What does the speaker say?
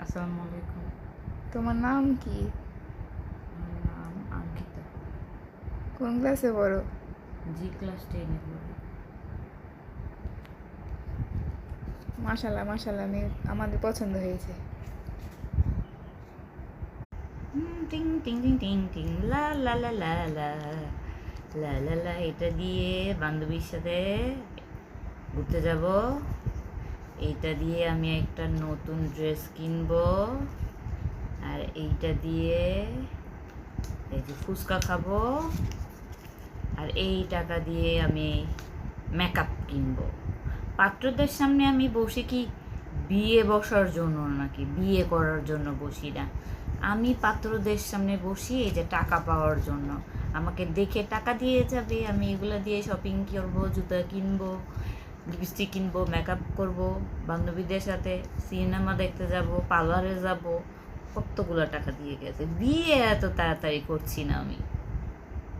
আসসালামু আলাইকুম। তোমার নাম কি? আমার নাম অঙ্কিতা। কোন ক্লাসে পড়ো? জি ক্লাস 10-এ পড়ি। মাশাল্লাহ মাশাল্লাহ, আমাদের পছন্দ হয়েছে। টিং টিং টিং টিং টিং লা লা লা লা লা লা লা লা। এটা দিয়ে বান্ধবীর সাথে ঘুরতে যাব। এইটা দিয়ে আমি একটা নতুন ড্রেস কিনবো। আর এইটা দিয়ে এই যে ফুচকা খাবো। আর এই টাকা দিয়ে আমি মেকআপ কিনবো। পাত্রদের সামনে আমি বসি কি বিয়ে বসার জন্য নাকি বিয়ে করার জন্য বসি না। আমি পাত্রদের সামনে বসি এই যে টাকা পাওয়ার জন্য। আমাকে দেখে টাকা দিয়ে যাবে, আমি এগুলো দিয়ে শপিং করবো, জুতা কিনবো, লিপস্টিক কিনবো, মেকআপ করবো, বান্ধবীদের সাথে সিনেমা দেখতে যাব, পার্লারে যাব। কতগুলো টাকা দিয়ে গেছে। বিয়ে এত তাড়াতাড়ি করছি না আমি।